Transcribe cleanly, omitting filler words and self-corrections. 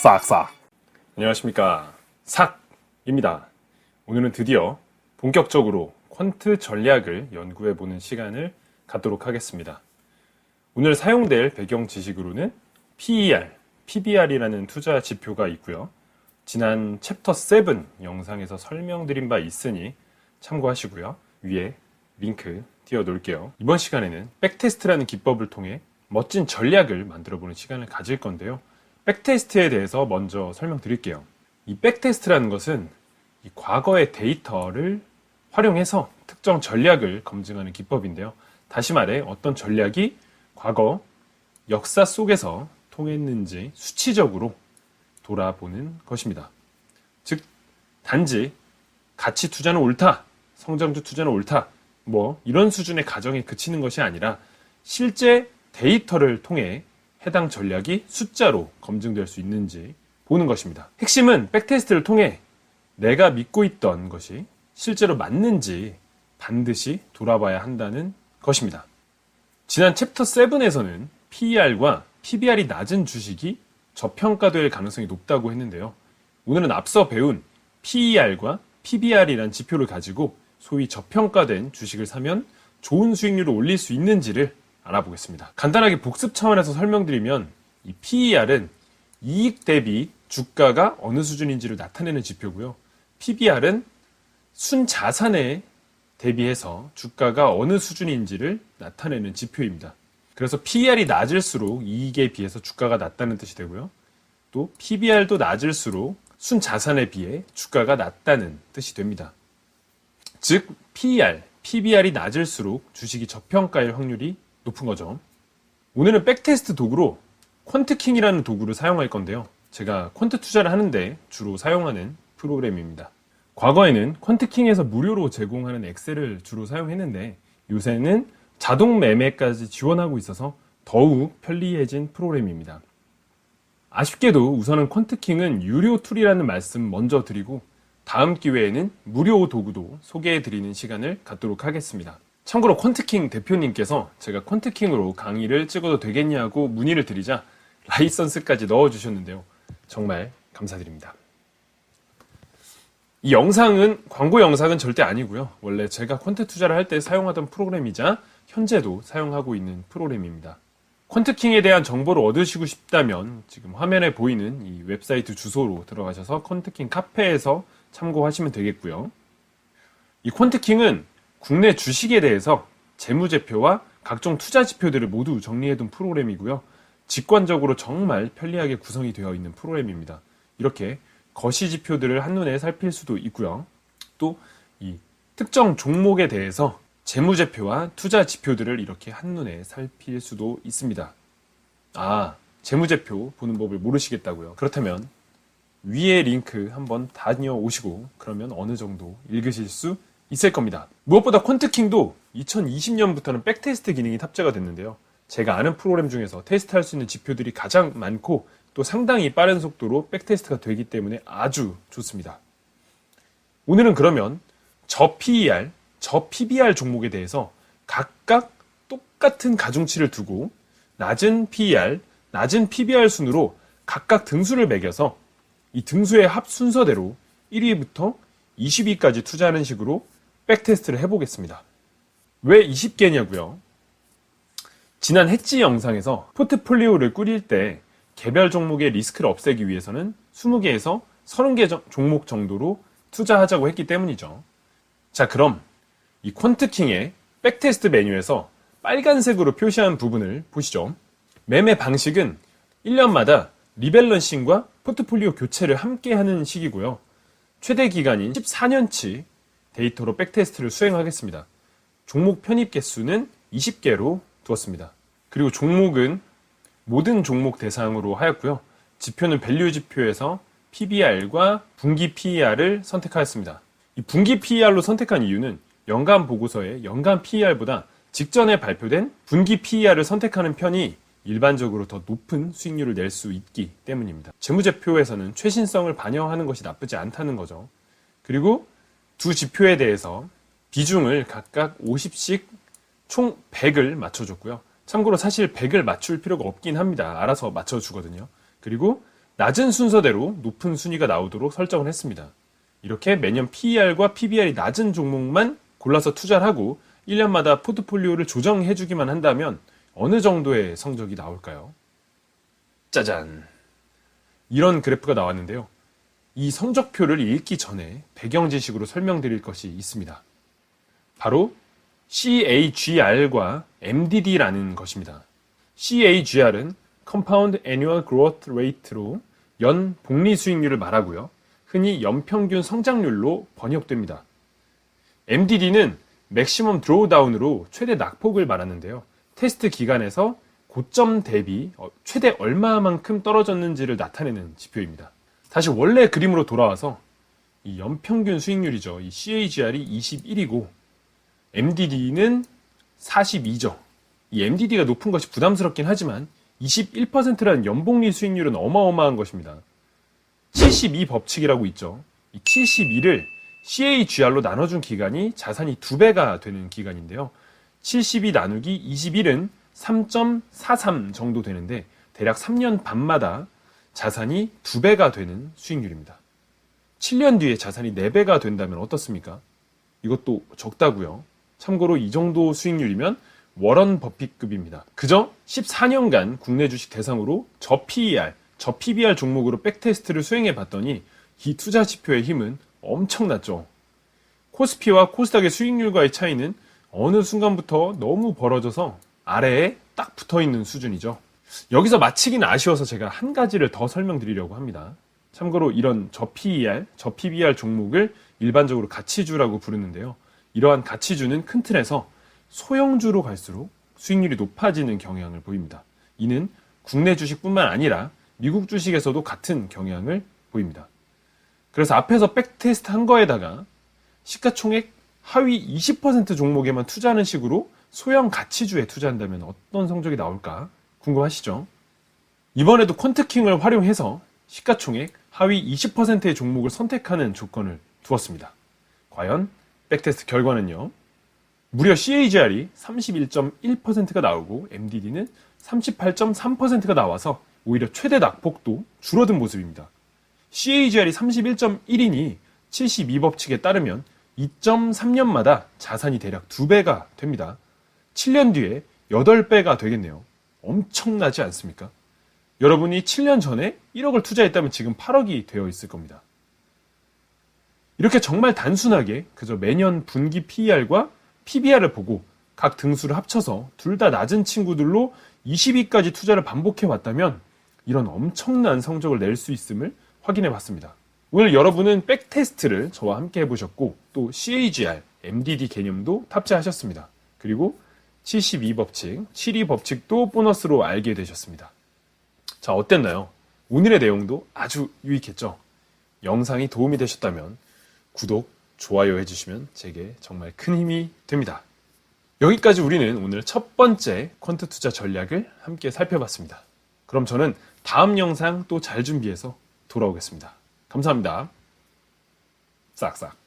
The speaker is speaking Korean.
싹싹. 안녕하십니까, 삭입니다. 오늘은 드디어 본격적으로 퀀트 전략을 연구해보는 시간을 갖도록 하겠습니다. 오늘 사용될 배경 지식으로는 PER, PBR이라는 투자 지표가 있고요. 지난 챕터 7 영상에서 설명드린 바 있으니 참고하시고요. 위에 링크 띄워놓을게요. 이번 시간에는 백테스트라는 기법을 통해 멋진 전략을 만들어보는 시간을 가질 건데요. 백테스트에 대해서 먼저 설명드릴게요. 이 백테스트라는 것은 이 과거의 데이터를 활용해서 특정 전략을 검증하는 기법인데요. 다시 말해 어떤 전략이 과거 역사 속에서 통했는지 수치적으로 돌아보는 것입니다. 즉, 단지 가치 투자는 옳다, 성장주 투자는 옳다, 이런 수준의 가정에 그치는 것이 아니라 실제 데이터를 통해 해당 전략이 숫자로 검증될 수 있는지 보는 것입니다. 핵심은 백테스트를 통해 내가 믿고 있던 것이 실제로 맞는지 반드시 돌아봐야 한다는 것입니다. 지난 챕터 7에서는 PER과 PBR이 낮은 주식이 저평가될 가능성이 높다고 했는데요. 오늘은 앞서 배운 PER과 PBR이란 지표를 가지고 소위 저평가된 주식을 사면 좋은 수익률을 올릴 수 있는지를 알아보겠습니다. 간단하게 복습 차원에서 설명드리면 이 PER은 이익 대비 주가가 어느 수준인지를 나타내는 지표고요. PBR은 순자산에 대비해서 주가가 어느 수준인지를 나타내는 지표입니다. 그래서 PER이 낮을수록 이익에 비해서 주가가 낮다는 뜻이 되고요. 또 PBR도 낮을수록 순자산에 비해 주가가 낮다는 뜻이 됩니다. 즉 PER, PBR이 낮을수록 주식이 저평가일 확률이 높은 거죠. 오늘은 백테스트 도구로 퀀트킹이라는 도구를 사용할 건데요. 제가 퀀트 투자를 하는데 주로 사용하는 프로그램입니다. 과거에는 퀀트킹에서 무료로 제공하는 엑셀을 주로 사용했는데 요새는 자동 매매까지 지원하고 있어서 더욱 편리해진 프로그램입니다. 아쉽게도 우선은 퀀트킹은 유료 툴이라는 말씀 먼저 드리고 다음 기회에는 무료 도구도 소개해드리는 시간을 갖도록 하겠습니다. 참고로 퀀트킹 대표님께서 제가 퀀트킹으로 강의를 찍어도 되겠냐고 문의를 드리자 라이선스까지 넣어주셨는데요. 정말 감사드립니다. 이 영상은 광고 영상은 절대 아니고요. 원래 제가 퀀트 투자를 할 때 사용하던 프로그램이자 현재도 사용하고 있는 프로그램입니다. 퀀트킹에 대한 정보를 얻으시고 싶다면 지금 화면에 보이는 이 웹사이트 주소로 들어가셔서 퀀트킹 카페에서 참고하시면 되겠고요. 이 퀀트킹은 국내 주식에 대해서 재무제표와 각종 투자 지표들을 모두 정리해둔 프로그램이고요. 직관적으로 정말 편리하게 구성이 되어 있는 프로그램입니다. 이렇게 거시 지표들을 한눈에 살필 수도 있고요. 또 이 특정 종목에 대해서 재무제표와 투자 지표들을 이렇게 한눈에 살필 수도 있습니다. 재무제표 보는 법을 모르시겠다고요? 그렇다면 위에 링크 한번 다녀오시고 그러면 어느 정도 읽으실 수 있을 겁니다. 무엇보다 퀀트킹도 2020년부터는 백테스트 기능이 탑재가 됐는데요. 제가 아는 프로그램 중에서 테스트할 수 있는 지표들이 가장 많고 또 상당히 빠른 속도로 백테스트가 되기 때문에 아주 좋습니다. 오늘은 그러면 저 PER, 저 PBR 종목에 대해서 각각 똑같은 가중치를 두고 낮은 PER, 낮은 PBR 순으로 각각 등수를 매겨서 이 등수의 합 순서대로 1위부터 20위까지 투자하는 식으로 백테스트를 해보겠습니다. 왜 20개냐고요? 지난 해지 영상에서 포트폴리오를 꾸릴 때 개별 종목의 리스크를 없애기 위해서는 20개에서 30개 종목 정도로 투자하자고 했기 때문이죠. 자, 그럼 이 퀀트킹의 백테스트 메뉴에서 빨간색으로 표시한 부분을 보시죠. 매매 방식은 1년마다 리밸런싱과 포트폴리오 교체를 함께 하는 시기고요. 최대 기간인 14년치 데이터로 백테스트를 수행하겠습니다. 종목 편입 개수는 20개로 두었습니다. 그리고 종목은 모든 종목 대상으로 하였고요. 지표는 밸류 지표에서 PBR과 분기 PER을 선택하였습니다. 이 분기 PER로 선택한 이유는 연간 보고서의 연간 PER보다 직전에 발표된 분기 PER을 선택하는 편이 일반적으로 더 높은 수익률을 낼 수 있기 때문입니다. 재무제표에서는 최신성을 반영하는 것이 나쁘지 않다는 거죠. 그리고 두 지표에 대해서 비중을 각각 50씩 총 100을 맞춰줬고요. 참고로 사실 100을 맞출 필요가 없긴 합니다. 알아서 맞춰주거든요. 그리고 낮은 순서대로 높은 순위가 나오도록 설정을 했습니다. 이렇게 매년 PER과 PBR이 낮은 종목만 골라서 투자를 하고 1년마다 포트폴리오를 조정해주기만 한다면 어느 정도의 성적이 나올까요? 짜잔! 이런 그래프가 나왔는데요. 이 성적표를 읽기 전에 배경 지식으로 설명드릴 것이 있습니다. 바로 CAGR과 MDD라는 것입니다. CAGR은 Compound Annual Growth Rate로 연 복리 수익률을 말하고요. 흔히 연평균 성장률로 번역됩니다. MDD는 Maximum Drawdown으로 최대 낙폭을 말하는데요. 테스트 기간에서 고점 대비 최대 얼마만큼 떨어졌는지를 나타내는 지표입니다. 다시 원래 그림으로 돌아와서 이 연평균 수익률이죠. 이 CAGR이 21이고 MDD는 42죠. 이 MDD가 높은 것이 부담스럽긴 하지만 21%라는 연복리 수익률은 어마어마한 것입니다. 72 법칙이라고 있죠. 이 72를 CAGR로 나눠준 기간이 자산이 2배가 되는 기간인데요. 72 나누기 21은 3.43 정도 되는데 대략 3년 반마다 자산이 2배가 되는 수익률입니다. 7년 뒤에 자산이 4배가 된다면 어떻습니까? 이것도 적다고요. 참고로 이 정도 수익률이면 워런 버핏급입니다. 그저 14년간 국내 주식 대상으로 저PER, 저PBR 종목으로 백테스트를 수행해 봤더니 이 투자 지표의 힘은 엄청났죠. 코스피와 코스닥의 수익률과의 차이는 어느 순간부터 너무 벌어져서 아래에 딱 붙어있는 수준이죠. 여기서 마치기는 아쉬워서 제가 한 가지를 더 설명드리려고 합니다. 참고로 이런 저PER, 저PBR 종목을 일반적으로 가치주라고 부르는데요. 이러한 가치주는 큰 틀에서 소형주로 갈수록 수익률이 높아지는 경향을 보입니다. 이는 국내 주식뿐만 아니라 미국 주식에서도 같은 경향을 보입니다. 그래서 앞에서 백테스트 한 거에다가 시가총액 하위 20% 종목에만 투자하는 식으로 소형 가치주에 투자한다면 어떤 성적이 나올까 궁금하시죠? 이번에도 퀀트킹을 활용해서 시가총액 하위 20%의 종목을 선택하는 조건을 두었습니다. 과연 백테스트 결과는요? 무려 CAGR이 31.1%가 나오고 MDD는 38.3%가 나와서 오히려 최대 낙폭도 줄어든 모습입니다. CAGR이 31.1이니 72법칙에 따르면 2.3년마다 자산이 대략 2배가 됩니다. 7년 뒤에 8배가 되겠네요. 엄청나지 않습니까? 여러분이 7년 전에 1억을 투자했다면 지금 8억이 되어 있을 겁니다. 이렇게 정말 단순하게 그저 매년 분기 PER과 PBR을 보고 각 등수를 합쳐서 둘 다 낮은 친구들로 20위까지 투자를 반복해 왔다면 이런 엄청난 성적을 낼 수 있음을 확인해 봤습니다. 오늘 여러분은 백테스트를 저와 함께 해보셨고 또 CAGR, MDD 개념도 탑재하셨습니다. 그리고 72법칙, 72법칙도 보너스로 알게 되셨습니다. 자, 어땠나요? 오늘의 내용도 아주 유익했죠? 영상이 도움이 되셨다면 구독, 좋아요 해주시면 제게 정말 큰 힘이 됩니다. 여기까지 우리는 오늘 첫 번째 퀀트 투자 전략을 함께 살펴봤습니다. 그럼 저는 다음 영상 또 잘 준비해서 돌아오겠습니다. 감사합니다. 싹싹.